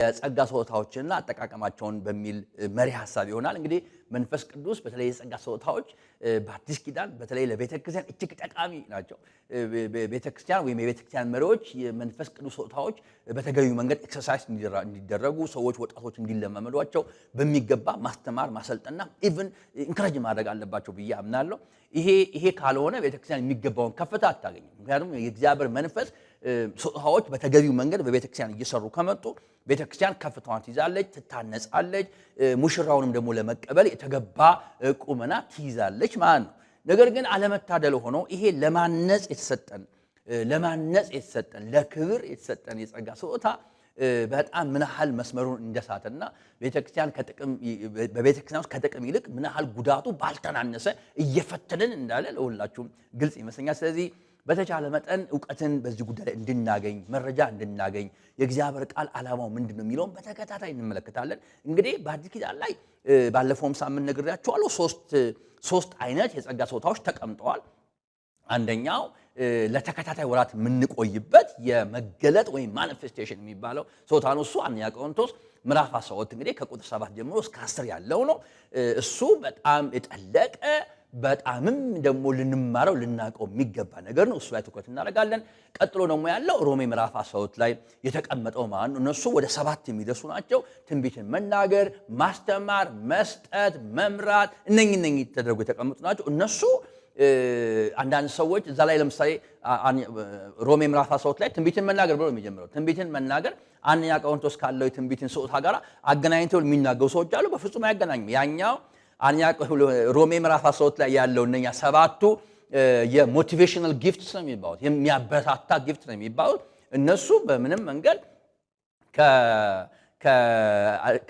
የጸጋ ስጦታዎችንና አጠቃቀማቸውን በሚል መሪ ሐሳብ ይሆናል። እንግዲህ መንፈስ ቅዱስ በተለይ የጸጋ ስጦታዎች በአዲስ ኪዳን በተለይ ለቤተክርስቲያን እጅግ ጠቃሚ ናቸው። ቤተክርስቲያን ወይም የቤተክርስቲያን መሪዎች የመንፈስ ቅዱስ ስጦታዎች በተገቢው መንገድ ኤክሰርሳይዝ እንዲደረጉ ሰዎች ወጣቶች እንዲለማመዷቸው በሚገባ ማስተማር ማሰልጠንና ኢቭን ኢንከሬጅ ማድረግ አለባቸው ብዬ አምናለሁ። ይሄ ካልሆነ ቤተክርስቲያን የሚገባውን ከፍታ አታገኝም። ምክንያቱም የእግዚአብሔር መንፈስ ስጦታዎች በተገቢው መንገድ በቤተክርስቲያን እየሰሩ ከመጡ ቤተክርስቲያን ከፍታዋን ትይዛለች፣ ትታነጻለች፣ ሙሽራውንም ደግሞ ለመቀበል የተገባ ቁመና ትይዛለች ማለት ነው። ነገር ግን አለመታደል ሆኖ ይሄ ለማነጽ የተሰጠን ለክብር የተሰጠን የጸጋ ስጦታ በጣም ምን ያህል መስመሩን እንደሳተና በቤተክርስቲያን ውስጥ ከጥቅም ይልቅ ምን ያህል ጉዳቱ ባልተናነሰ እየፈተነን እንዳለ ለሁላችሁም ግልጽ ይመስለኛል። ስለዚህ በተቻለ መጠን ዕውቀትን በዚህ ጉዳይ ላይ እንድናገኝ መረጃ እንድናገኝ የእግዚአብሔር ቃል ዓላማው ምንድነው የሚለውን በተከታታይ እንመለከታለን። እንግዲህ በአዲስ ኪዳን ላይ ባለፈውም ሳምንት ነግሬያችኋለሁ። ሶስት አይነት የጸጋ ስጦታዎች ተቀምጠዋል። አንደኛው ለተከታታይ ወራት የምንቆይበት የመገለጥ ወይም ማኒፌስቴሽን የሚባለው ስጦታ ነው። እሱ አንደኛ ቆሮንቶስ ምዕራፍ 12 እንግዲህ ከቁጥር 7 ጀምሮ እስከ 10 ያለው ነው። እሱ በጣም የጠለቀ በጣምም ደግሞ ልንማረው ልናቀው የሚገባ ነገር ነው። እሱ ላይ ትኩረት እናደርጋለን። ቀጥሎ ደግሞ ያለው ሮሜ ምዕራፍ 12 ላይ የተቀመጠው ማለት ነው። እነሱ ወደ 7 የሚደርሱ ናቸው። ትንቢትን መናገር፣ ማስተማር፣ መስጠት፣ መምራት እነኚህ ተደርጎ የተቀመጡ ናቸው። እነሱ አንዳንድ ሰዎች እዛ ላይ ለምሳሌ ሮሜ ምዕራፍ 12 ላይ ትንቢትን መናገር ብሎ የሚጀምረው ትንቢትን መናገር አንደኛ ቆሮንቶስ ካለው የትንቢትን ስጦታ ጋር አገናኝተው የሚናገሩ ሰዎች አሉ። በፍጹም አያገናኝም። ያኛው ሮሜ ምዕራፍ 12 ላይ ያለው እነኛ 7ቱ የሞቲቬሽናል ጊፍትስ ነው የሚባሉት፣ የሚያበረታታ ጊፍት ነው የሚባሉት። እነሱ በምንም መንገድ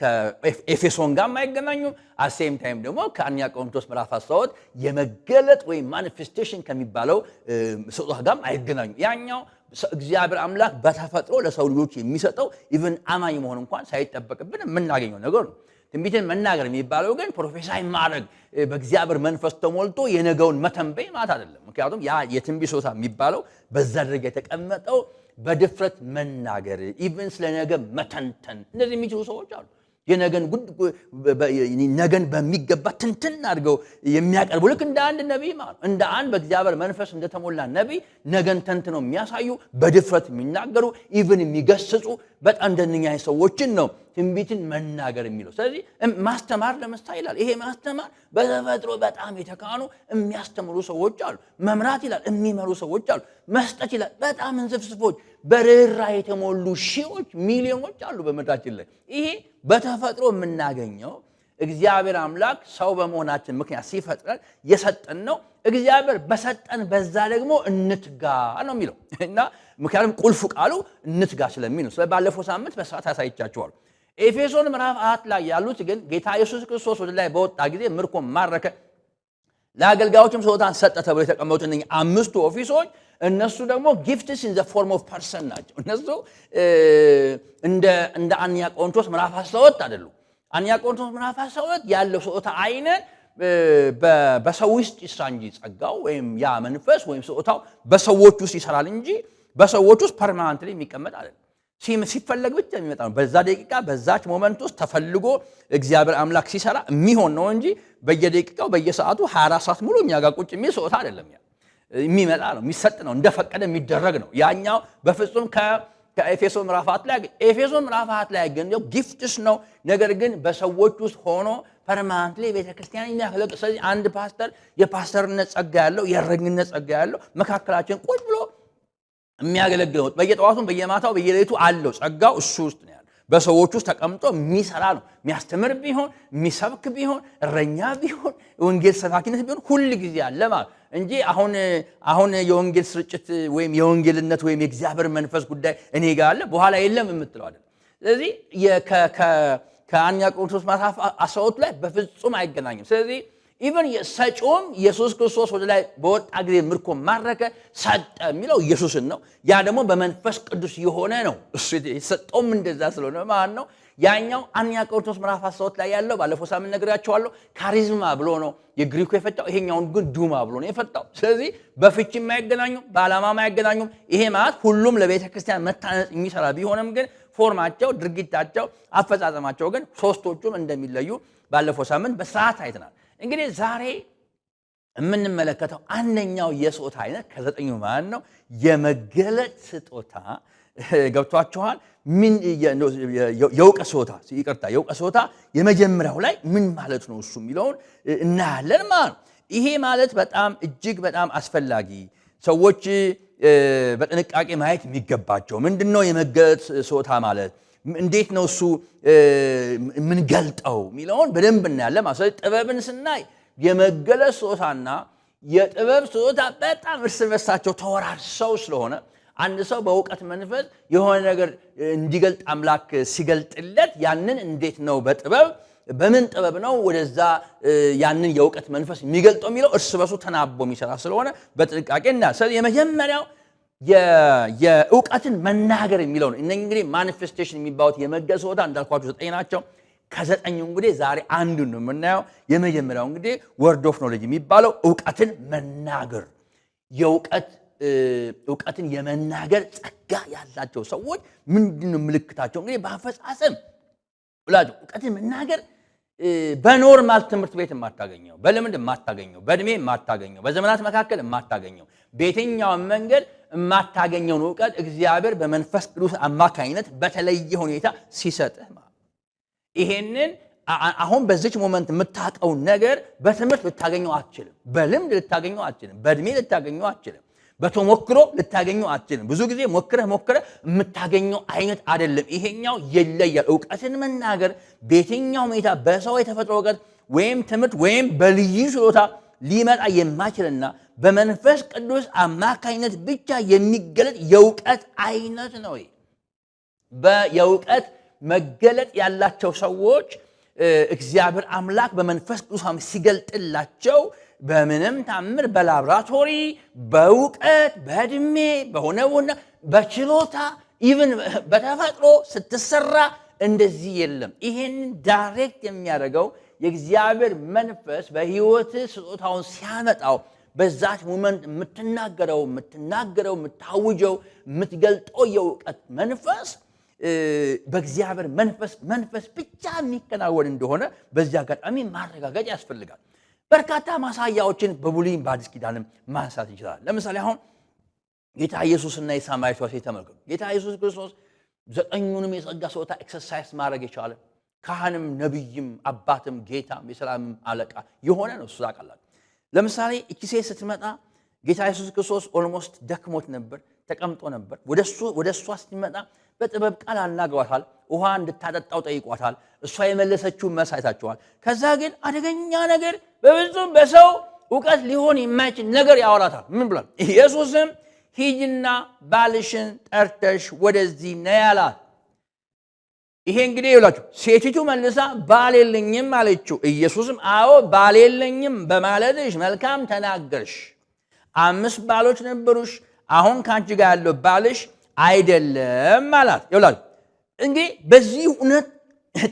ከኤፌሶን ጋር አይገናኙም። አሴም ታይም ደግሞ ከአንደኛ ቆሮንቶስ ምዕራፍ 12 የመገለጥ ወይም ማኒፌስቴሽን ከሚባለው ስጦታ ጋር አይገናኙም። ያኛው እግዚአብሔር አምላክ በተፈጥሮ ለሰው ልጆች የሚሰጠው ኢቭን አማኝ መሆን እንኳን ሳይጠበቅብን የምናገኘው ነገር ነው። ትንቢትን መናገር የሚባለው ግን ፕሮፌሳይ ማድረግ በእግዚአብሔር መንፈስ ተሞልቶ የነገውን መተንበይ ማለት አይደለም። ምክንያቱም ያ የትንቢት ስጦታ የሚባለው በዛ ደረጃ የተቀመጠው በድፍረት መናገር ኢቭን ስለ ነገ መተንተን እንደዚህ የሚችሉ ሰዎች አሉ። ነገን በሚገባ ትንትን አድርገው የሚያቀርቡ ልክ እንደ አንድ ነቢይ ማለት ነው። እንደ አንድ በእግዚአብሔር መንፈስ እንደተሞላ ነቢይ ነገን ተንትነው የሚያሳዩ በድፍረት የሚናገሩ ኢቭን የሚገስጹ በጣም እንደነኛ ሰዎችን ነው ትንቢትን መናገር የሚለው። ስለዚህ ማስተማር ለምሳሌ ይላል። ይሄ ማስተማር በተፈጥሮ በጣም የተካኑ የሚያስተምሩ ሰዎች አሉ። መምራት ይላል የሚመሩ ሰዎች አሉ። መስጠት ይላል በጣም እንስፍስፎች በርህራሄ የተሞሉ ሺዎች ሚሊዮኖች አሉ በምድራችን ላይ። ይሄ በተፈጥሮ የምናገኘው እግዚአብሔር አምላክ ሰው በመሆናችን ምክንያት ሲፈጥረን የሰጠን ነው። እግዚአብሔር በሰጠን በዛ ደግሞ እንትጋ ነው የሚለው እና ምክንያቱም ቁልፉ ቃሉ እንትጋ ስለሚል ነው። ባለፈው ሳምንት በሰዓት ያሳይቻችኋል። ኤፌሶን ምዕራፍ 4 ላይ ያሉት ግን ጌታ ኢየሱስ ክርስቶስ ወደ ላይ በወጣ ጊዜ ምርኮን ማረከ፣ ለአገልጋዮችም ስጦታን ሰጠ ተብሎ የተቀመጡት እነዚህ 5ቱ ኦፊሶች እነሱ ደግሞ ጊፍትስ ኢን ዘ ፎርም ኦፍ ፐርሰን ናቸው። እነሱ እንደ አንደኛ ቆሮንቶስ ምዕራፍ 12 አይደሉም። አንደኛ ቆሮንቶስ ምዕራፍ 12 ያለው ስጦታ አይነት በሰው ውስጥ ይስራ እንጂ ጸጋው ወይም ያ መንፈስ ወይም ስጦታው በሰዎች ውስጥ ይሰራል እንጂ በሰዎች ውስጥ ፐርማነንትሊ የሚቀመጥ አይደለም። ሲፈለግ ብቻ የሚመጣ ነው። በዛ ደቂቃ በዛች ሞመንት ውስጥ ተፈልጎ እግዚአብሔር አምላክ ሲሰራ የሚሆን ነው እንጂ በየደቂቃው በየሰዓቱ 24 ሰዓት ሙሉ እኛ ጋር ቁጭ የሚል ስጦታ አይደለም። የሚመጣ ነው፣ የሚሰጥ ነው፣ እንደፈቀደ የሚደረግ ነው። ያኛው በፍጹም ከኤፌሶን ምዕራፍ 4 ላይ ኤፌሶን ምዕራፍ 4 ላይ ግን ጊፍትስ ነው። ነገር ግን በሰዎች ውስጥ ሆኖ ፐርማነንትሊ ቤተክርስቲያን የሚያገለግል። ስለዚህ አንድ ፓስተር የፓስተርነት ጸጋ ያለው የእረኝነት ጸጋ ያለው መካከላችን ቁጭ ብሎ የሚያገለግለው በየጠዋቱም በየማታው በየሌሊቱ አለው ጸጋው እሱ ውስጥ ነው ያለው። በሰዎች ውስጥ ተቀምጦ የሚሰራ ነው። የሚያስተምር ቢሆን የሚሰብክ ቢሆን እረኛ ቢሆን ወንጌል ሰባኪነት ቢሆን ሁሉ ጊዜ አለ ማለት እንጂ አሁን የወንጌል ስርጭት ወይም የወንጌልነት ወይም የእግዚአብሔር መንፈስ ጉዳይ እኔ ጋር አለ በኋላ የለም የምትለው አይደለም። ስለዚህ ከአንደኛ ቆሮንቶስ ምዕራፍ 12 ላይ በፍጹም አይገናኝም። ስለዚህ ኢቭን ሰጪውም ኢየሱስ ክርስቶስ ወደ ላይ በወጣ ጊዜ ምርኮ ማረከ ሰጠ የሚለው ኢየሱስን ነው። ያ ደግሞ በመንፈስ ቅዱስ የሆነ ነው። እሱ የተሰጠውም እንደዛ ስለሆነ ማለት ነው። ያኛው አንደኛ ቆሮንቶስ ምዕራፍ 12 ላይ ያለው ባለፈው ሳምንት ነግሬያቸዋለሁ። ካሪዝማ ብሎ ነው የግሪኩ የፈታው። ይሄኛውን ግን ዱማ ብሎ ነው የፈታው። ስለዚህ በፍቺ የማይገናኙ በዓላማ የማይገናኙ። ይሄ ማለት ሁሉም ለቤተ ክርስቲያን መታነጽ የሚሰራ ቢሆንም ግን ፎርማቸው፣ ድርጊታቸው፣ አፈጻጸማቸው ግን ሶስቶቹም እንደሚለዩ ባለፈው ሳምንት በስርዓት አይተናል። እንግዲህ ዛሬ የምንመለከተው አንደኛው የስጦታ አይነት ከዘጠኙ ማለት ነው የመገለጥ ስጦታ። ገብቷችኋል? ምን የእውቀት ስጦታ ይቅርታ፣ የእውቀት ስጦታ የመጀመሪያው ላይ ምን ማለት ነው እሱ የሚለውን እናያለን ማለት ነው። ይሄ ማለት በጣም እጅግ በጣም አስፈላጊ ሰዎች በጥንቃቄ ማየት የሚገባቸው ምንድነው የመገለጥ ስጦታ ማለት እንዴት ነው እሱ የምንገልጠው የሚለውን በደንብ እናያለን ማለት ነው። ጥበብን ስናይ የመገለጥ ስጦታና የጥበብ ስጦታ በጣም እርስ በርሳቸው ተወራርሰው ስለሆነ አንድ ሰው በእውቀት መንፈስ የሆነ ነገር እንዲገልጥ አምላክ ሲገልጥለት ያንን እንዴት ነው በምን ጥበብ ነው ወደዛ ያንን የእውቀት መንፈስ የሚገልጠው የሚለው እርስ በርሱ ተናቦ የሚሰራ ስለሆነ በጥንቃቄ እናያለን። ስለዚህ የመጀመሪያው የእውቀትን መናገር የሚለው ነው። እነዚህ እንግዲህ ማኒፌስቴሽን የሚባሉት የመገለጥ ስጦታ እንዳልኳችሁ 9 ናቸው። ከ9ኙ እንግዲህ ዛሬ አንዱን ነው የምናየው። የመጀመሪያው እንግዲህ ወርድ ኦፍ ኖሌጅ የሚባለው እውቀትን መናገር፣ እውቀትን የመናገር ጸጋ ያላቸው ሰዎች ምንድነው ምልክታቸው? እንግዲህ በአፈጻጸም ብላችሁ እውቀትን መናገር በኖርማል ትምህርት ቤት የማታገኘው፣ በልምድ የማታገኘው፣ በእድሜ የማታገኘው፣ በዘመናት መካከል የማታገኘው፣ በየትኛውም መንገድ የማታገኘውን እውቀት እግዚአብሔር በመንፈስ ቅዱስ አማካኝነት በተለየ ሁኔታ ሲሰጥህ ይሄንን አሁን በዚች ሞመንት የምታውቀው ነገር በትምህርት ልታገኘው አትችልም፣ በልምድ ልታገኘው አትችልም፣ በእድሜ ልታገኘው አትችልም፣ በተሞክሮ ልታገኘው አትችልም። ብዙ ጊዜ ሞክረህ የምታገኘው አይነት አይደለም። ይሄኛው ይለያል። እውቀትን መናገር በየትኛው ሁኔታ በሰው የተፈጥሮ እውቀት ወይም ትምህርት ወይም በልዩ ችሎታ ሊመጣ የማይችልና በመንፈስ ቅዱስ አማካኝነት ብቻ የሚገለጥ የእውቀት አይነት ነው። የእውቀት መገለጥ ያላቸው ሰዎች እግዚአብሔር አምላክ በመንፈስ ቅዱስ ሲገልጥላቸው በምንም ታምር በላብራቶሪ በእውቀት በእድሜ በሆነ በችሎታ ኢቭን በተፈጥሮ ስትሰራ እንደዚህ የለም። ይሄን ዳይሬክት የሚያደርገው የእግዚአብሔር መንፈስ በህይወት ስጦታውን ሲያመጣው በዛች ሞመንት የምትናገረው የምታውጀው የምትገልጠው የእውቀት መንፈስ በእግዚአብሔር መንፈስ ብቻ የሚከናወን እንደሆነ በዚህ አጋጣሚ ማረጋገጥ ያስፈልጋል። በርካታ ማሳያዎችን በብሉይም በአዲስ ኪዳንም ማንሳት እንችላለን። ለምሳሌ አሁን ጌታ ኢየሱስና የሳምራዊቷ ሴት ተመልከቱ። ጌታ ኢየሱስ ክርስቶስ 9ኙንም የጸጋ ስጦታ ኤክሰርሳይዝ ማድረግ የቻለ ካህንም፣ ነቢይም፣ አባትም፣ ጌታም፣ የሰላምም አለቃ የሆነ ነው። እሱ ታውቃላችሁ። ለምሳሌ እቺ ሴት ስትመጣ ጌታ ኢየሱስ ክርስቶስ ኦልሞስት ደክሞት ነበር፣ ተቀምጦ ነበር። ወደ እሷ ስትመጣ በጥበብ ቃል አናግሯታል። ውሃ እንድታጠጣው ጠይቋታል። እሷ የመለሰችውን መልስ አይታችኋል። ከዛ ግን አደገኛ ነገር በብዙም በሰው እውቀት ሊሆን የማይችል ነገር ያወራታል። ምን ብሏል? ኢየሱስም ሂጂና ባልሽን ጠርተሽ ወደዚህ ነይ አላት። ይሄ እንግዲህ ይላችሁ ሴቲቱ መልሳ ባል የለኝም አለችው። ኢየሱስም አዎ ባል የለኝም በማለትሽ መልካም ተናገርሽ። 5 ባሎች ነበሩሽ፣ አሁን ካንቺ ጋር ያለው ባልሽ አይደለም አላት። ይላችሁ እንግዲህ በዚህ እውነት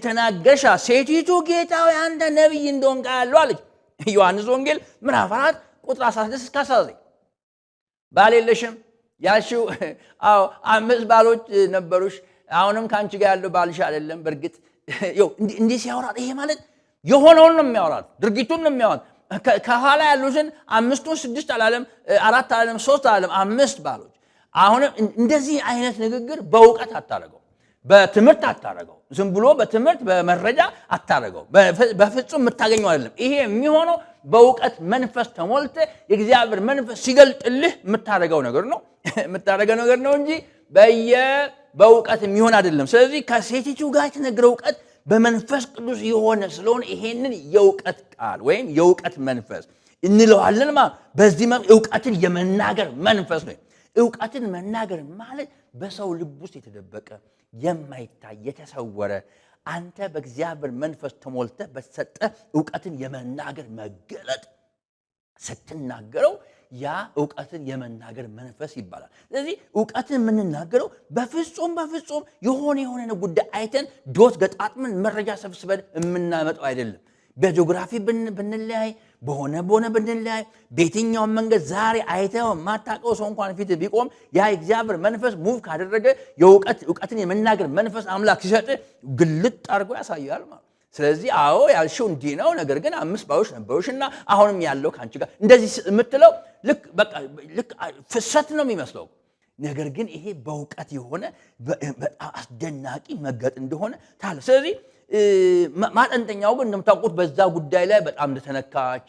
ተናገርሻ። ሴቲቱ ጌታ ሆይ አንተ ነቢይ እንደሆንክ አያለሁ አለች። ዮሐንስ ወንጌል ምዕራፍ 4 ቁጥር 16-19 ባል የለሽም ያልሽው አዎ 5 ባሎች ነበሩሽ፣ አሁንም ካንቺ ጋር ያለው ባልሽ አይደለም። በእርግጥ እንዲህ ሲያወራት ይሄ ማለት የሆነውን ነው የሚያወራት፣ ድርጊቱን ነው የሚያወራት። ከኋላ ያሉትን 5ቱን 6 አላለም፣ 4 አላለም፣ 3 አላለም፣ 5 ባሎች። አሁንም እንደዚህ አይነት ንግግር በእውቀት አታረገው፣ በትምህርት አታረገው፣ ዝም ብሎ በትምህርት በመረጃ አታረገው። በፍጹም የምታገኘው አይደለም። ይሄ የሚሆነው በእውቀት መንፈስ ተሞልተ የእግዚአብሔር መንፈስ ሲገልጥልህ የምታረገው ነገር ነው እንጂ በእውቀት የሚሆን አይደለም። ስለዚህ ከሴቲቱ ጋር የተነገረው እውቀት በመንፈስ ቅዱስ የሆነ ስለሆነ ይሄንን የእውቀት ቃል ወይም የእውቀት መንፈስ እንለዋለን። በዚህ እውቀትን የመናገር መንፈስ ነው። እውቀትን መናገር ማለት በሰው ልብ ውስጥ የተደበቀ የማይታይ የተሰወረ አንተ በእግዚአብሔር መንፈስ ተሞልተ በተሰጠ እውቀትን የመናገር መገለጥ ስትናገረው ያ እውቀትን የመናገር መንፈስ ይባላል። ስለዚህ እውቀትን የምንናገረው በፍጹም የሆነ ጉዳይ አይተን ዶት ገጣጥመን መረጃ ሰብስበን የምናመጣው አይደለም። በጂኦግራፊ ብንለያይ፣ በሆነ ብንለያይ በየትኛው መንገድ ዛሬ አይተው ማታቀው ሰው እንኳን ፊት ቢቆም ያ እግዚአብሔር መንፈስ ሙቭ ካደረገ የእውቀትን የመናገር መንፈስ አምላክ ሲሰጥ ግልጥ አድርጎ ያሳያል ማለት። ስለዚህ አዎ ያልሽው እንዲህ ነው፣ ነገር ግን 5 ባዮች ነበሩሽና አሁንም ያለው ካንቺ ጋር እንደዚህ የምትለው ልክ ፍሰት ነው የሚመስለው። ነገር ግን ይሄ በእውቀት የሆነ በጣም አስደናቂ መገጥ እንደሆነ ታለ። ስለዚህ ማጠንጠኛው ግን እንደምታውቁት በዛ ጉዳይ ላይ በጣም እንደተነካች፣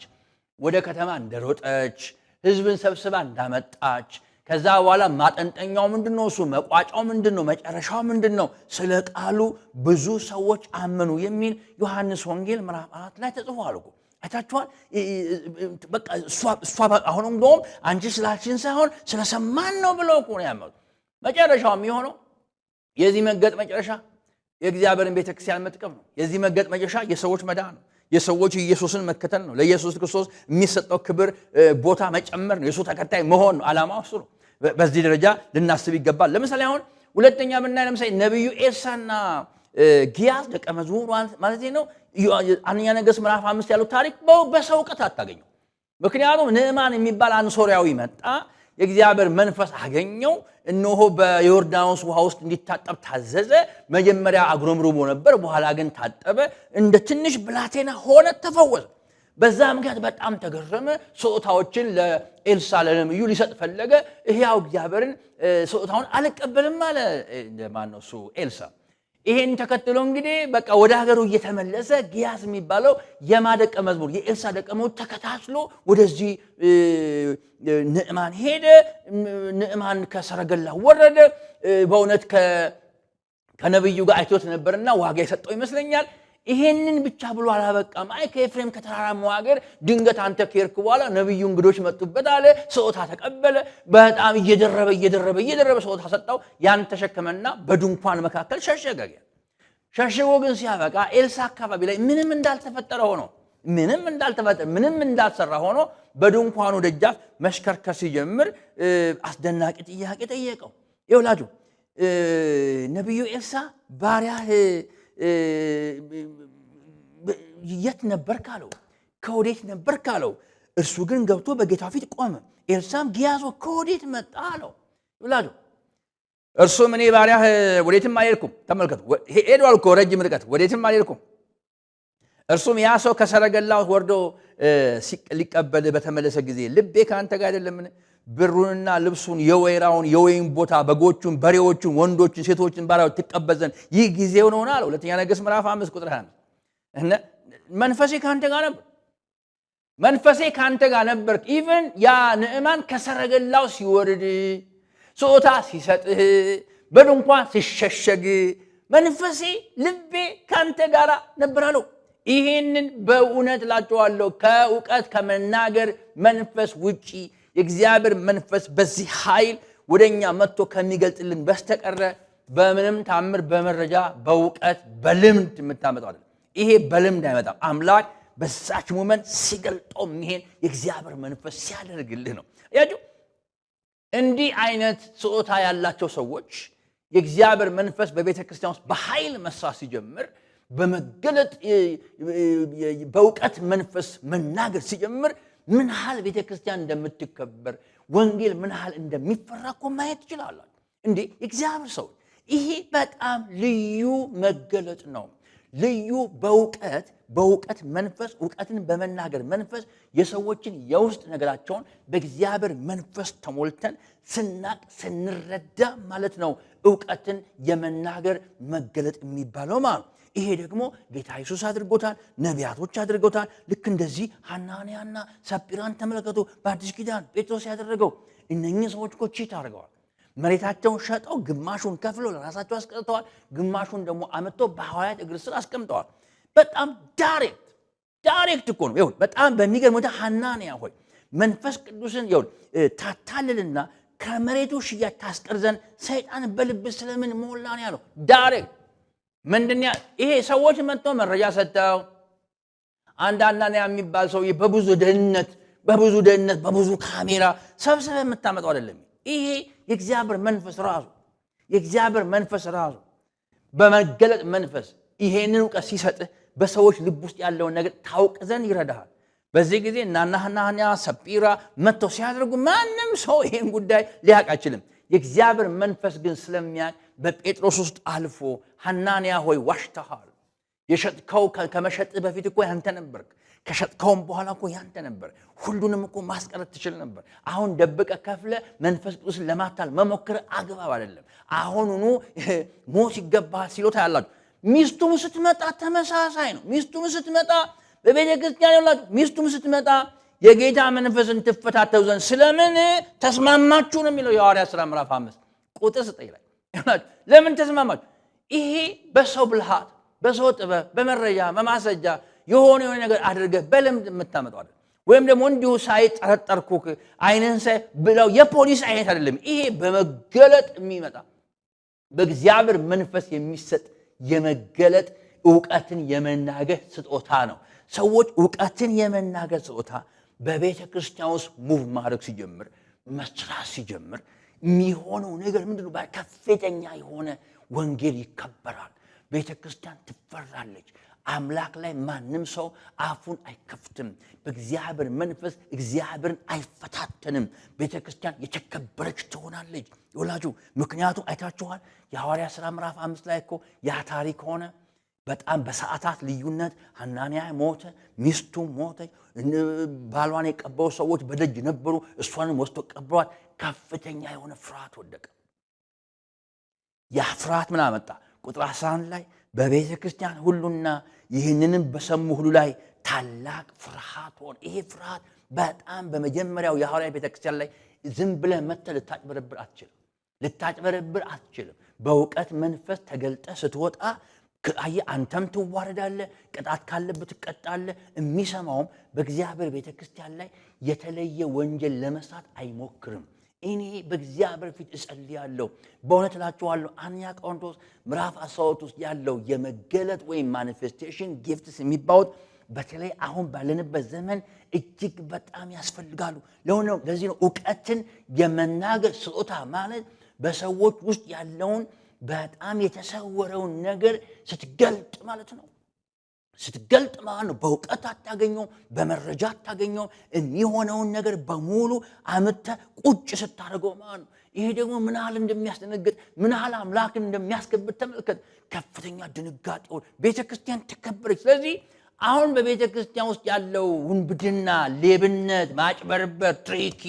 ወደ ከተማ እንደሮጠች፣ ህዝብን ሰብስባ እንዳመጣች፣ ከዛ በኋላ ማጠንጠኛው ምንድነው? እሱ መቋጫው ምንድነው? መጨረሻው ምንድነው? ስለ ቃሉ ብዙ ሰዎች አመኑ የሚል ዮሐንስ ወንጌል ምዕራፍ 4 ላይ ተጽፏል እኮ አይታችኋል። በቃ እሷ አሁን እንደውም አንቺ ስላልሽን ሳይሆን ስለሰማን ነው ብለው እኮ ነው ያመኑት። መጨረሻው የሚሆነው የዚህ መገጥ መጨረሻ የእግዚአብሔርን ቤተክርስቲያን መጥቀም ነው። የዚህ መገጥ መጨረሻ የሰዎች መዳን ነው። የሰዎች ኢየሱስን መከተል ነው። ለኢየሱስ ክርስቶስ የሚሰጠው ክብር ቦታ መጨመር ነው። የሱ ተከታይ መሆን ነው። ዓላማው እሱ ነው። በዚህ ደረጃ ልናስብ ይገባል። ለምሳሌ አሁን ሁለተኛ ብናይ ለምሳሌ ነብዩ ኤልሳዕና ጊያዝ ደቀ መዝሙር ማለት ነው። አንደኛ ነገሥት ምዕራፍ 5 ያለው ታሪክ በሰው ዕውቀት አታገኘው። ምክንያቱም ንዕማን የሚባል አንድ ሶርያዊ መጣ፣ የእግዚአብሔር መንፈስ አገኘው። እነሆ በዮርዳኖስ ውሃ ውስጥ እንዲታጠብ ታዘዘ። መጀመሪያ አጉረምርሞ ነበር፣ በኋላ ግን ታጠበ። እንደ ትንሽ ብላቴና ሆነ፣ ተፈወሰ። በዛ ምክንያት በጣም ተገረመ። ስጦታዎችን ለኤልሳዕ ለነብዩ ሊሰጥ ፈለገ። ሕያው እግዚአብሔርን ስጦታውን አልቀበልም አለ። ማነው እሱ? ኤልሳዕ። ይሄን ተከትሎ እንግዲህ በቃ ወደ ሀገሩ እየተመለሰ ጊያዝ የሚባለው የማደቀ መዝሙር የኤልሳዕ ደቀ መዝሙር ተከታትሎ ወደዚህ ንዕማን ሄደ። ንዕማን ከሰረገላ ወረደ። በእውነት ከነብዩ ጋር አይቶት ነበርና ዋጋ የሰጠው ይመስለኛል። ይሄንን ብቻ ብሎ አላበቃም። ከኤፍሬም ከተራራማው ሀገር ድንገት አንተ ከሄድክ በኋላ ነብዩ እንግዶች መጡበት አለ። ስጦታ ተቀበለ። በጣም እየደረበ ስጦታ ሰጣው። ያን ተሸከመና በድንኳን መካከል ሸሸገ። ሸሽጎ ግን ሲያበቃ ኤልሳዕ አካባቢ ላይ ምንም እንዳልተፈጠረ ሆኖ ምንም እንዳልሰራ ሆኖ በድንኳኑ ደጃፍ መሽከርከር ሲጀምር አስደናቂ ጥያቄ ጠየቀው። ይኸውላችሁ ነብዩ ኤልሳዕ ባሪያህ የት ነበር ካለው፣ ከወዴት ነበር ካለው፣ እርሱ ግን ገብቶ በጌታ ፊት ቆመ። ኤልሳዕም ጊያዝ ከወዴት መጣ አለው። ይላችሁ እርሱም እኔ ባሪያህ ወዴትም አልሄድኩም። ተመልከቱ፣ ሄዷል እኮ ረጅም ርቀት፣ ወዴትም አልሄድኩም። እርሱም ያ ሰው ከሰረገላው ወርዶ ሊቀበል በተመለሰ ጊዜ ልቤ ከአንተ ጋር አይደለምን? ብሩንና ልብሱን የወይራውን የወይን ቦታ በጎቹን በሬዎቹን ወንዶችን ሴቶችን ባሪያዎች ትቀበል ዘንድ ይህ ጊዜው ነውና አለው። ሁለተኛ ነገሥት ምዕራፍ 5 ቁጥር 20 መንፈሴ ከአንተ ጋር ነበር። ኢቭን ያ ንዕማን ከሰረገላው ሲወርድ ስጦታ ሲሰጥህ በድንኳን ሲሸሸግ መንፈሴ ልቤ ከአንተ ጋር ነበር አለው። ይህንን በእውነት እላችኋለሁ ከእውቀት ከመናገር መንፈስ ውጪ የእግዚአብሔር መንፈስ በዚህ ኃይል ወደኛ መጥቶ ከሚገልጥልን በስተቀረ በምንም ታምር በመረጃ በእውቀት በልምድ የምታመጣው አይደለም። ይሄ በልምድ አይመጣም። አምላክ በዛች ሞመንት ሲገልጠው ይሄን የእግዚአብሔር መንፈስ ሲያደርግልህ ነው። ያጁ እንዲህ አይነት ስጦታ ያላቸው ሰዎች የእግዚአብሔር መንፈስ በቤተ ክርስቲያን ውስጥ በኃይል መስራት ሲጀምር በመገለጥ በእውቀት መንፈስ መናገር ሲጀምር ምን ያህል ቤተ ክርስቲያን እንደምትከበር ወንጌል ምን ያህል እንደሚፈራ እኮ ማየት ትችላላችሁ። እንዴ የእግዚአብሔር ሰው ይሄ በጣም ልዩ መገለጥ ነው። ልዩ በእውቀት መንፈስ እውቀትን በመናገር መንፈስ የሰዎችን የውስጥ ነገራቸውን በእግዚአብሔር መንፈስ ተሞልተን ስናቅ ስንረዳ ማለት ነው እውቀትን የመናገር መገለጥ የሚባለው ማለት ነው። ይሄ ደግሞ ጌታ ኢየሱስ አድርጎታል፣ ነቢያቶች አድርጎታል። ልክ እንደዚህ ሐናንያና ሰጲራን ተመለከቱ። በአዲስ ኪዳን ጴጥሮስ ያደረገው እነኚህ ሰዎች እኮ ቺት አድርገዋል። መሬታቸውን ሸጠው ግማሹን ከፍለው ለራሳቸው አስቀምጠዋል፣ ግማሹን ደግሞ አመጥተው በሐዋርያት እግር ስር አስቀምጠዋል። በጣም ዳይሬክት እኮ ነው። ይሁን በጣም በሚገርም ሁኔታ ሐናንያ ሆይ መንፈስ ቅዱስን ይሁን ታታልልና ከመሬቱ ሽያጭ ታስቀር ዘንድ ሰይጣን በልብ ስለምን ሞላ ነው ያለው። ዳይሬክት ምንድን ይሄ ሰዎች መጥተው መረጃ ሰጥተው አንድ ሐናንያ የሚባል ሰው በብዙ ደህንነት በብዙ ካሜራ ሰብስበ የምታመጣው አይደለም። ይሄ የእግዚአብሔር መንፈስ ራሱ በመገለጥ መንፈስ ይሄንን እውቀት ሲሰጥህ በሰዎች ልብ ውስጥ ያለውን ነገር ታውቅ ዘንድ ይረዳሃል። በዚህ ጊዜ እና ሐናንያ ሰጲራ መጥተው ሲያደርጉ ማንም ሰው ይሄን ጉዳይ ሊያውቅ አይችልም። የእግዚአብሔር መንፈስ ግን ስለሚያውቅ በጴጥሮስ ውስጥ አልፎ ሐናንያ ሆይ ዋሽተሃል፣ የሸጥከው ከመሸጥህ በፊት እኮ ያንተ ነበር፣ ከሸጥከውም በኋላ እኮ ያንተ ነበር፣ ሁሉንም እኮ ማስቀረት ትችል ነበር። አሁን ደብቀ ከፍለ መንፈስ ቅዱስን ለማታል መሞከር አግባብ አይደለም። አሁኑኑ ሞት ይገባል ሲሎታ ያላችሁ። ሚስቱም ስትመጣ ተመሳሳይ ነው። ሚስቱም ስትመጣ በቤተ ክርስቲያን ያላችሁ ሚስቱም ስትመጣ የጌታ መንፈስን ትፈታተው ዘንድ ስለምን ተስማማችሁ ነው የሚለው የሐዋርያት ሥራ ምዕራፍ 5 ቁጥር 9 ላይ ያላችሁ። ለምን ተስማማችሁ? ይሄ በሰው ብልሃት፣ በሰው ጥበብ፣ በመረጃ በማስረጃ የሆነ ነገር አድርገህ በልምድ የምታመጣው አይደለም። ወይም ደግሞ እንዲሁ ሳይጠረጠርኩህ አይነን ሳይ ብለው የፖሊስ አይነት አይደለም። ይሄ በመገለጥ የሚመጣ በእግዚአብሔር መንፈስ የሚሰጥ የመገለጥ ዕውቀትን የመናገር ስጦታ ነው። ሰዎች ዕውቀትን የመናገር ስጦታ በቤተ ክርስቲያን ውስጥ ሙቭ ማድረግ ሲጀምር፣ መስራት ሲጀምር የሚሆነው ነገር ምንድነው? በከፍተኛ የሆነ ወንጌል ይከበራል። ቤተ ክርስቲያን ትፈራለች። አምላክ ላይ ማንም ሰው አፉን አይከፍትም። በእግዚአብሔር መንፈስ እግዚአብሔርን አይፈታተንም። ቤተ ክርስቲያን የተከበረች ትሆናለች ይላችሁ። ምክንያቱም አይታችኋል የሐዋርያት ሥራ ምዕራፍ 5 ላይ እኮ ያ ታሪክ ሆነ። በጣም በሰዓታት ልዩነት ሐናንያ ሞተ፣ ሚስቱ ሞተች፣ ባሏን የቀበሩ ሰዎች በደጅ ነበሩ፣ እሷንም ወስዶ ቀብሯት። ከፍተኛ የሆነ ፍርሃት ወደቀ። ያ ፍርሃት ምን አመጣ? ቁጥር 11 ላይ በቤተ ክርስቲያን ሁሉና ይህንንም በሰሙ ሁሉ ላይ ታላቅ ፍርሃት ሆነ። ይሄ ፍርሃት በጣም በመጀመሪያው የሐዋርያት ቤተ ክርስቲያን ላይ ዝም ብለህ መጥተህ ልታጭበረብር አትችልም። በእውቀት መንፈስ ተገልጠ ስትወጣ አንተም ትዋረዳለህ፣ ቅጣት ካለብህ ትቀጣለህ። የሚሰማውም በእግዚአብሔር ቤተ ክርስቲያን ላይ የተለየ ወንጀል ለመስራት አይሞክርም። እኔ በእግዚአብሔር ፊት እጸልያለሁ። በእውነት እላችኋለሁ አንደኛ ቆሮንቶስ ምዕራፍ 12 ውስጥ ያለው የመገለጥ ወይም ማኒፌስቴሽን ጊፍትስ የሚባሉት በተለይ አሁን ባለንበት ዘመን እጅግ በጣም ያስፈልጋሉ። ለዚህ ነው ዕውቀትን የመናገር ስጦታ ማለት በሰዎች ውስጥ ያለውን በጣም የተሰወረውን ነገር ስትገልጥ ማለት ነው። ስትገልጥ ማለት ነው። በእውቀት አታገኘው፣ በመረጃ አታገኘው። የሚሆነውን ነገር በሙሉ አምጥተህ ቁጭ ስታደርገው ማለት ነው። ይሄ ደግሞ ምን ያህል እንደሚያስደነግጥ ምን ያህል አምላክን እንደሚያስከብር ተመልከት። ከፍተኛ ድንጋጤውን ቤተ ክርስቲያን ተከበረች። ስለዚህ አሁን በቤተ ክርስቲያን ውስጥ ያለው ውንብድና፣ ሌብነት፣ ማጭበርበር፣ ትሪኪ፣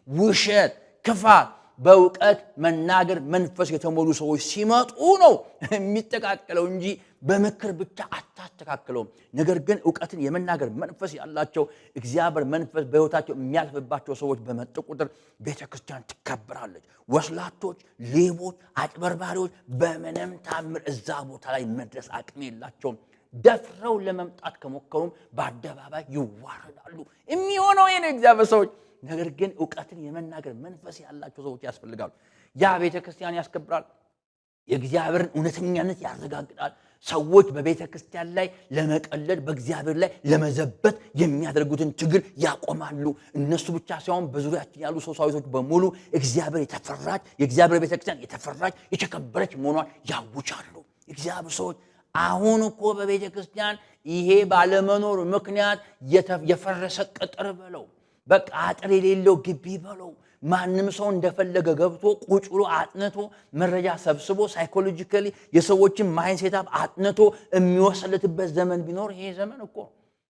ውሸት፣ ክፋት በእውቀት መናገር መንፈስ የተሞሉ ሰዎች ሲመጡ ነው የሚተካከለው እንጂ በምክር ብቻ አታስተካክለውም። ነገር ግን ዕውቀትን የመናገር መንፈስ ያላቸው እግዚአብሔር መንፈስ በሕይወታቸው የሚያልፍባቸው ሰዎች በመጡ ቁጥር ቤተ ክርስቲያን ትከበራለች። ወስላቶች፣ ሌቦች፣ አጭበርባሪዎች በምንም ታምር እዛ ቦታ ላይ መድረስ አቅም የላቸውም። ደፍረው ለመምጣት ከሞከሩም በአደባባይ ይዋረዳሉ። የሚሆነው ይሄ ነው እግዚአብሔር ሰዎች። ነገር ግን ዕውቀትን የመናገር መንፈስ ያላቸው ሰዎች ያስፈልጋሉ። ያ ቤተ ክርስቲያን ያስከብራል። የእግዚአብሔርን እውነተኛነት ያረጋግጣል። ሰዎች በቤተ ክርስቲያን ላይ ለመቀለድ በእግዚአብሔር ላይ ለመዘበት የሚያደርጉትን ትግል ያቆማሉ። እነሱ ብቻ ሳይሆን በዙሪያችን ያሉ ሰዎች በሙሉ እግዚአብሔር የተፈራች የእግዚአብሔር ቤተ ክርስቲያን የተፈራች የተከበረች መሆኗን ያውጃሉ። እግዚአብሔር ሰዎች አሁን እኮ በቤተ ክርስቲያን ይሄ ባለመኖር ምክንያት የፈረሰ ቅጥር በለው፣ በቃ አጥር የሌለው ግቢ በለው፣ ማንም ሰው እንደፈለገ ገብቶ ቁጭ ብሎ አጥንቶ መረጃ ሰብስቦ ሳይኮሎጂካሊ የሰዎችን ማይንድ ሴታፕ አጥንቶ የሚወሰልትበት ዘመን ቢኖር ይሄ ዘመን እኮ።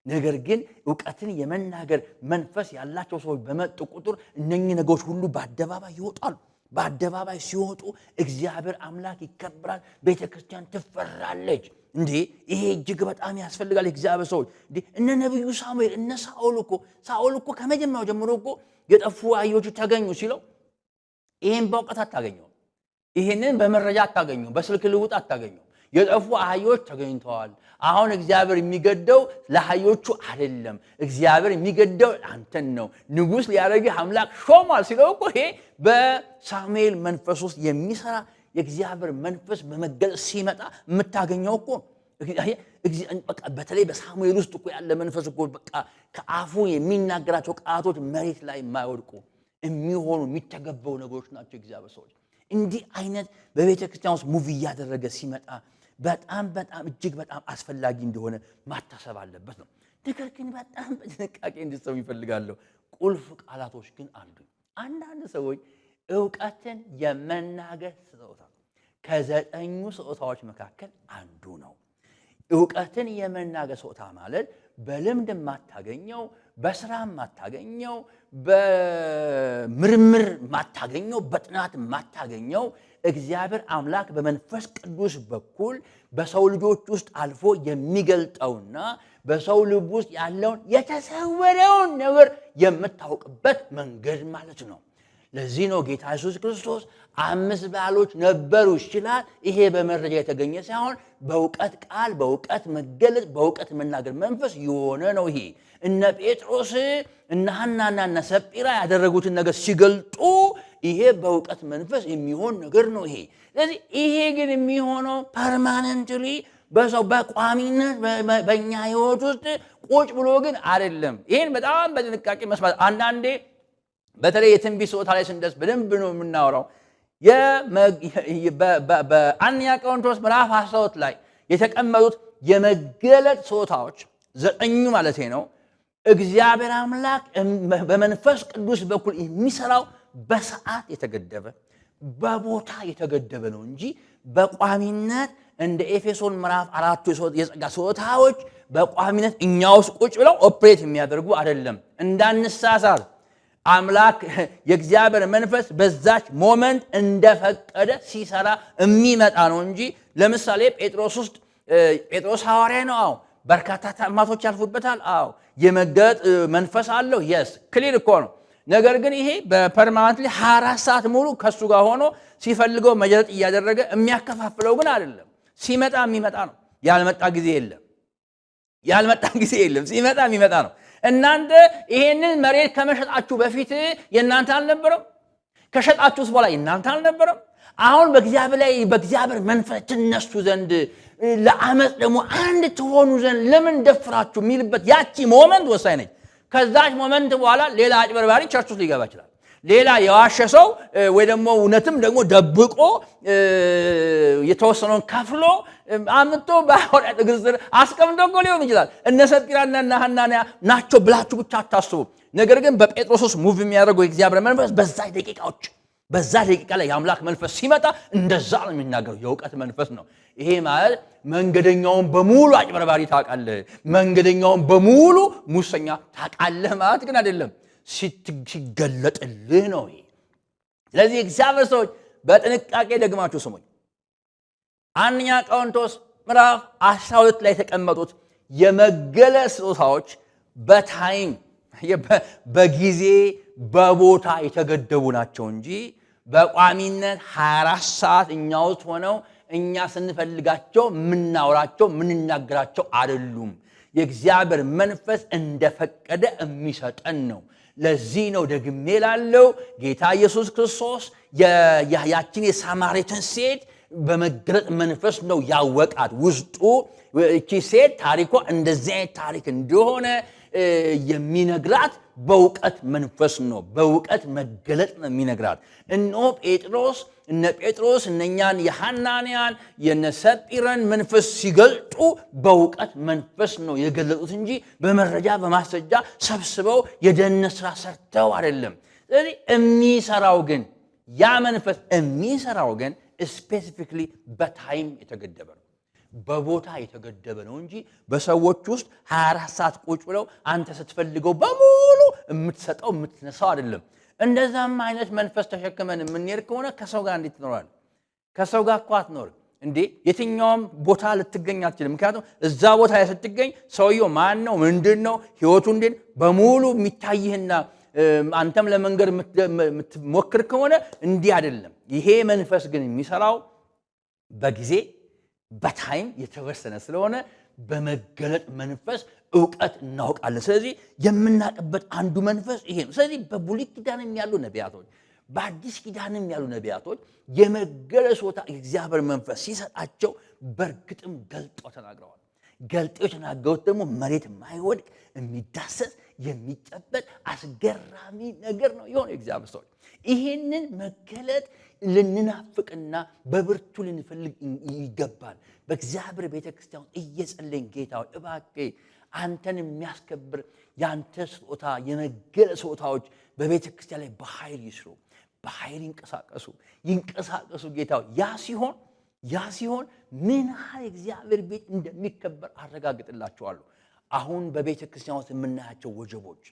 ነገር ግን ዕውቀትን የመናገር መንፈስ ያላቸው ሰዎች በመጡ ቁጥር እነኚህ ነገሮች ሁሉ በአደባባይ ይወጣሉ። በአደባባይ ሲወጡ እግዚአብሔር አምላክ ይከበራል፣ ቤተ ክርስቲያን ትፈራለች። እንዴ ይሄ እጅግ በጣም ያስፈልጋል። እግዚአብሔር ሰዎች እንዴ እነ ነብዩ ሳሙኤል እነ ሳኦል እኮ ከመጀመሪያው ጀምሮ እኮ የጠፉ አህዮች ተገኙ ሲለው ይሄን በእውቀት አታገኘው፣ ይሄንን በመረጃ አታገኘው፣ በስልክ ልውጥ አታገኘው። የጠፉ አህዮች ተገኝተዋል። አሁን እግዚአብሔር የሚገደው ለአህዮቹ አይደለም፣ እግዚአብሔር የሚገደው አንተን ነው። ንጉሥ ሊያደርግህ አምላክ ሾሟል ሲለው እኮ ይሄ በሳሙኤል መንፈስ ውስጥ የሚሰራ የእግዚአብሔር መንፈስ በመገለጽ ሲመጣ የምታገኘው እኮ በተለይ በሳሙኤል ውስጥ እኮ ያለ መንፈስ እኮ በቃ ከአፉ የሚናገራቸው ቃላቶች መሬት ላይ የማይወድቁ የሚሆኑ የሚተገበሩ ነገሮች ናቸው። እግዚአብሔር ሰዎች እንዲህ አይነት በቤተ ክርስቲያን ውስጥ ሙቭ እያደረገ ሲመጣ በጣም እጅግ በጣም አስፈላጊ እንደሆነ ማታሰብ አለበት ነው። ነገር ግን በጣም በጥንቃቄ እንድትሰሙ ይፈልጋለሁ። ቁልፍ ቃላቶች ግን አሉ። አንዳንድ ሰዎች ዕውቀትን የመናገር ስጦታ ከዘጠኙ ስጦታዎች መካከል አንዱ ነው። ዕውቀትን የመናገር ስጦታ ማለት በልምድ ማታገኘው፣ በስራ ማታገኘው፣ በምርምር ማታገኘው፣ በጥናት ማታገኘው እግዚአብሔር አምላክ በመንፈስ ቅዱስ በኩል በሰው ልጆች ውስጥ አልፎ የሚገልጠውና በሰው ልብ ውስጥ ያለውን የተሰወረውን ነገር የምታውቅበት መንገድ ማለት ነው። ለዚህ ነው ጌታ ኢየሱስ ክርስቶስ 5 ባሎች ነበሩ ይችላል። ይሄ በመረጃ የተገኘ ሳይሆን በእውቀት ቃል፣ በእውቀት መገለጥ፣ በእውቀት መናገር መንፈስ የሆነ ነው። ይሄ እነ ጴጥሮስ እነ ሐናና እነ ሰጲራ ያደረጉትን ነገር ሲገልጡ ይሄ በእውቀት መንፈስ የሚሆን ነገር ነው። ስለዚህ ይሄ ግን የሚሆነው ፐርማነንትሊ በሰው በቋሚነት በእኛ ህይወት ውስጥ ቁጭ ብሎ ግን አይደለም። ይሄን በጣም በጥንቃቄ መስማት። አንዳንዴ በተለይ የትንቢት ስጦታ ላይ ስንደርስ በደንብ ነው የምናወራው። በአንደኛ ቆሮንቶስ ምዕራፍ 12 ላይ የተቀመጡት የመገለጥ ስጦታዎች 9 ማለት ነው። እግዚአብሔር አምላክ በመንፈስ ቅዱስ በኩል የሚሰራው በሰዓት የተገደበ በቦታ የተገደበ ነው እንጂ በቋሚነት እንደ ኤፌሶን ምዕራፍ 4 የጸጋ ስጦታዎች በቋሚነት እኛ ውስጥ ቁጭ ብለው ኦፕሬት የሚያደርጉ አይደለም። እንዳንሳሳት አምላክ የእግዚአብሔር መንፈስ በዛች ሞመንት እንደፈቀደ ሲሰራ የሚመጣ ነው እንጂ ለምሳሌ ጴጥሮስ ሐዋርያ ነው። አዎ በርካታ ተአምራቶች ያልፉበታል። አዎ የመገለጥ መንፈስ አለው። የስ ክሊር እኮ ነው። ነገር ግን ይሄ በፐርማነንትሊ 24 ሰዓት ሙሉ ከሱ ጋር ሆኖ ሲፈልገው መገለጥ እያደረገ የሚያከፋፍለው ግን አይደለም። ሲመጣ የሚመጣ ነው። ያልመጣ ጊዜ የለም። ሲመጣ የሚመጣ ነው። እናንተ ይሄንን መሬት ከመሸጣችሁ በፊት የእናንተ አልነበረም? ከሸጣችሁስ በኋላ የእናንተ አልነበረም? አሁን በእግዚአብሔር መንፈስ ትነሱ ዘንድ ለዓመፅ ደግሞ አንድ ትሆኑ ዘንድ ለምን ደፍራችሁ የሚልበት ያቺ ሞመንት ወሳኝ ነች። ከዛች ሞመንት በኋላ ሌላ አጭበርባሪ ቸርች ውስጥ ሊገባ ይችላል። ሌላ የዋሸ ሰው ወይ ደግሞ እውነትም ደግሞ ደብቆ የተወሰነውን ከፍሎ አምጥቶ በሐዋርያት እግር ስር አስቀምጦ እኮ ሊሆን ይችላል። እነ ሰጲራና እነ ሐናንያ ናቸው ብላችሁ ብቻ አታስቡ። ነገር ግን በጴጥሮስ ውስጥ ሙቭ የሚያደርገው የእግዚአብሔር መንፈስ በዛ ደቂቃ ላይ የአምላክ መንፈስ ሲመጣ እንደዛ ነው የሚናገረው። የእውቀት መንፈስ ነው። ይሄ ማለት መንገደኛውን በሙሉ አጭበርባሪ ታውቃለህ፣ መንገደኛውን በሙሉ ሙሰኛ ታውቃለህ ማለት ግን አይደለም። ሲገለጥልህ ነው። ስለዚህ እግዚአብሔር ሰዎች በጥንቃቄ ደግማችሁ ስሙኝ። አንደኛ ቆሮንቶስ ምዕራፍ 12 ላይ የተቀመጡት የመገለጥ ስጦታዎች በታይም በጊዜ በቦታ የተገደቡ ናቸው እንጂ በቋሚነት 24 ሰዓት እኛ ውስጥ ሆነው እኛ ስንፈልጋቸው የምናወራቸው የምንናገራቸው አይደሉም። የእግዚአብሔር መንፈስ እንደፈቀደ የሚሰጠን ነው። ለዚህ ነው ደግሜ ላለው ጌታ ኢየሱስ ክርስቶስ ያችን የሳማሪትን ሴት በመገለጥ መንፈስ ነው ያወቃት። ውስጡ እቺ ሴት ታሪኳ እንደዚህ አይነት ታሪክ እንደሆነ የሚነግራት በእውቀት መንፈስ ነው። በእውቀት መገለጥ ነው የሚነግራት። እነ ጴጥሮስ እነኛን የሐናንያን የነሰጲራን መንፈስ ሲገልጡ በእውቀት መንፈስ ነው የገለጡት እንጂ በመረጃ በማስረጃ ሰብስበው የደህንነት ስራ ሰርተው አይደለም። ስለዚህ ያ መንፈስ የሚሰራው ግን ስፔሲፊክሊ በታይም የተገደበ ነው፣ በቦታ የተገደበ ነው እንጂ በሰዎች ውስጥ 24 ሰዓት ቁጭ ብለው አንተ ስትፈልገው በሙሉ የምትሰጠው የምትነሳው አይደለም። እንደዛም አይነት መንፈስ ተሸክመን የምንሄድ ከሆነ ከሰው ጋር እንዴት ትኖራለህ? ከሰው ጋር እኮ አትኖርም እንዴ። የትኛውም ቦታ ልትገኝ አትችልም። ምክንያቱም እዛ ቦታ ላይ ስትገኝ ሰውየው ማን ነው፣ ምንድን ነው፣ ህይወቱ እንዴት በሙሉ የሚታይህና አንተም ለመንገድ የምትሞክር ከሆነ እንዲህ አይደለም። ይሄ መንፈስ ግን የሚሰራው በጊዜ በታይም የተወሰነ ስለሆነ በመገለጥ መንፈስ ዕውቀት እናውቃለን። ስለዚህ የምናውቅበት አንዱ መንፈስ ይሄ ነው። ስለዚህ በብሉይ ኪዳንም ያሉ ነቢያቶች፣ በአዲስ ኪዳንም ያሉ ነቢያቶች የመገለጥ ስጦታ የእግዚአብሔር መንፈስ ሲሰጣቸው በእርግጥም ገልጠው ተናግረዋል። ገልጠው የተናገሩት ደግሞ መሬት የማይወድቅ የሚዳሰስ የሚጨበጥ አስገራሚ ነገር ነው የሆነ እግዚአብሔር ሰው ይሄንን መገለጥ ልንናፍቅና በብርቱ ልንፈልግ ይገባል በእግዚአብሔር ቤተክርስቲያን እየጸለይን ጌታው እባክህ አንተን የሚያስከብር ያንተ ስጦታ የመገለጥ ስጦታዎች በቤተክርስቲያን ላይ በኃይል ይስሩ በኃይል ይንቀሳቀሱ ጌታው ያ ሲሆን ምን ያህል እግዚአብሔር ቤት እንደሚከበር አረጋግጥላችኋለሁ አሁን በቤተክርስቲያን ውስጥ የምናያቸው ወጀቦች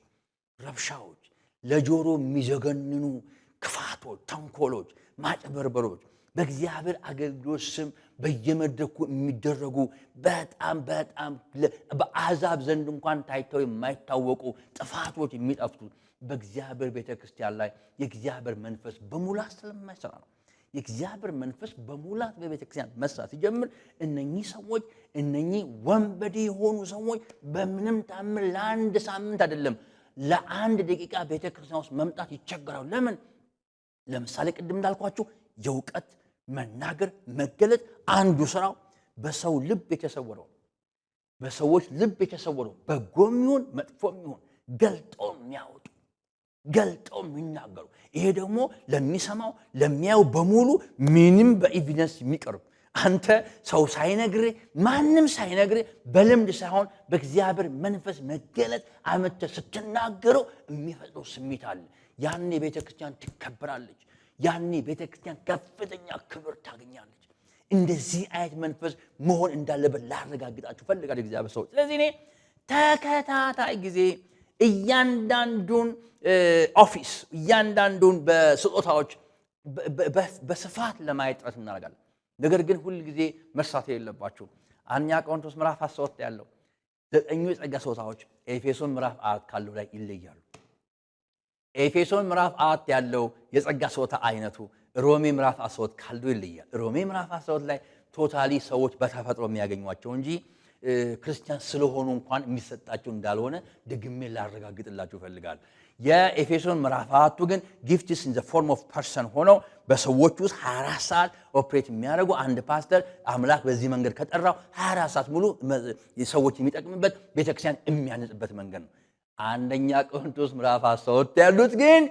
ረብሻዎች ለጆሮ የሚዘገንኑ ክፋቶች ተንኮሎች ማጭበርበሮች በእግዚአብሔር አገልግሎት ስም በየመድረኩ የሚደረጉ በጣም በአሕዛብ ዘንድ እንኳን ታይተው የማይታወቁ ጥፋቶች የሚጠፍቱት በእግዚአብሔር ቤተክርስቲያን ላይ የእግዚአብሔር መንፈስ በሙላት ስለማይሰራ ነው የእግዚአብሔር መንፈስ በሙላት በቤተክርስቲያን መስራት ሲጀምር እነኚህ ሰዎች እነኚህ ወንበዴ የሆኑ ሰዎች በምንም ታምር ለአንድ ሳምንት አይደለም ለአንድ ደቂቃ ቤተክርስቲያን ውስጥ መምጣት ይቸገራሉ ለምን ለምሳሌ ቅድም እንዳልኳችሁ የውቀት መናገር መገለጥ አንዱ ስራው በሰው ልብ የተሰወረው በሰዎች ልብ የተሰወረው በጎም ይሁን መጥፎም ይሁን ገልጠው የሚያወጡ ገልጠው የሚናገሩ ይሄ ደግሞ ለሚሰማው ለሚያው በሙሉ ምንም በኤቪደንስ የሚቀርብ አንተ ሰው ሳይነግር ማንም ሳይነግር በልምድ ሳይሆን በእግዚአብሔር መንፈስ መገለጥ አመተ ስትናገረው የሚፈጥረው ስሜት አለ ያኔ ቤተክርስቲያን ትከበራለች ያኔ ቤተክርስቲያን ከፍተኛ ክብር ታገኛለች እንደዚህ አይነት መንፈስ መሆን እንዳለበት ላረጋግጣችሁ ፈልጋለሁ እግዚአብሔር ሰው ስለዚህ እኔ ተከታታይ ጊዜ እያንዳንዱን ኦፊስ እያንዳንዱን በስጦታዎች በስፋት ለማየት ጥረት እናደርጋለን ነገር ግን ሁሉ ጊዜ መርሳት የሌለባችሁ አንደኛ ቆሮንቶስ ምዕራፍ 13 ያለው ዘጠኙ የጸጋ ስጦታዎች ኤፌሶን ምዕራፍ 4 ካለው ላይ ይለያሉ ኤፌሶን ምዕራፍ 4 ያለው የጸጋ ስጦታ አይነቱ ሮሜ ምዕራፍ 13 ካለው ይለያል ሮሜ ምዕራፍ 13 ላይ ቶታሊ ሰዎች በተፈጥሮ የሚያገኙዋቸው እንጂ ክርስቲያን ስለሆኑ እንኳን የሚሰጣቸው እንዳልሆነ ደግሜ ላረጋግጥላችሁ ፈልጋለሁ የኤፌሶን ምዕራፍ 4 ግን gifts in the form of person ሆኖ በሰዎች ውስጥ 24 ሰዓት ኦፕሬት የሚያደርጉ አንድ ፓስተር አምላክ በዚህ መንገድ ከጠራው 24 ሰዓት ሙሉ ሰዎች የሚጠቅምበት ቤተክርስቲያን የሚያነጽበት መንገድ ነው አንደኛ ቆሮንቶስ ምዕራፍ 13 ያሉት ግን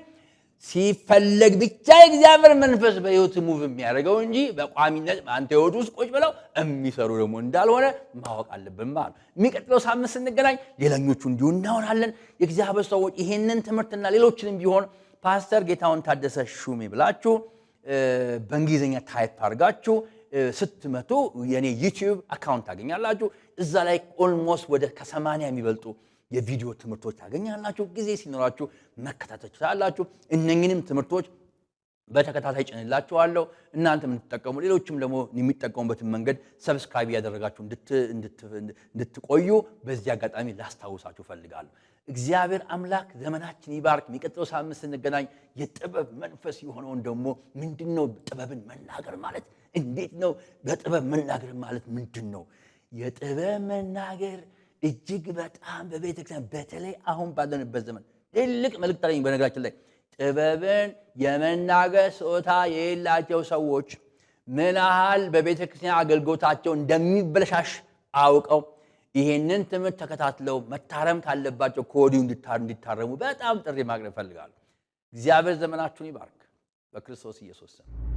ሲፈለግ ብቻ እግዚአብሔር መንፈስ በህይወት ሙቭ የሚያደርገው እንጂ በቋሚነት አንተ ህይወት ውስጥ ቁጭ ብለው የሚሰሩ ደግሞ እንዳልሆነ ማወቅ አለብን ማለት የሚቀጥለው ሳምንት ስንገናኝ ሌላኞቹ እንዲሁ እናወራለን የእግዚአብሔር ሰዎች ይሄንን ትምህርትና ሌሎችንም ቢሆን ፓስተር ጌታውን ታደሰ ሹሜ ብላችሁ በእንግሊዝኛ ታይፕ አድርጋችሁ ስትመጡ የኔ ዩቲዩብ አካውንት ታገኛላችሁ እዛ ላይ ኦልሞስት ወደ ከ80 የሚበልጡ የቪዲዮ ትምህርቶች ታገኛላችሁ ጊዜ ሲኖራችሁ መከታተል ትችላላችሁ እነኚህንም ትምህርቶች በተከታታይ ጭንላችኋለሁ እናንተ የምትጠቀሙ ሌሎችም ደግሞ የሚጠቀሙበት መንገድ ሰብስክራይብ ያደረጋችሁ እንድትቆዩ በዚህ አጋጣሚ ላስታውሳችሁ ፈልጋለሁ እግዚአብሔር አምላክ ዘመናችን ይባርክ የሚቀጥለው ሳምንት ስንገናኝ የጥበብ መንፈስ የሆነውን ደግሞ ምንድነው ጥበብን መናገር ማለት እንዴት ነው በጥበብ መናገር ማለት ምንድነው የጥበብ መናገር እጅግ በጣም በቤተክርስቲያን በተለይ አሁን ባለንበት ዘመን ትልቅ መልእክት አለኝ በነገራችን ላይ ጥበብን የመናገር ስጦታ የሌላቸው ሰዎች ምን ያህል በቤተክርስቲያን አገልግሎታቸው እንደሚበለሻሽ አውቀው ይሄንን ትምህርት ተከታትለው መታረም ካለባቸው ከወዲሁ እንዲታረሙ በጣም ጥሪ ማቅረብ ፈልጋለሁ እግዚአብሔር ዘመናችሁን ይባርክ በክርስቶስ ኢየሱስ ስም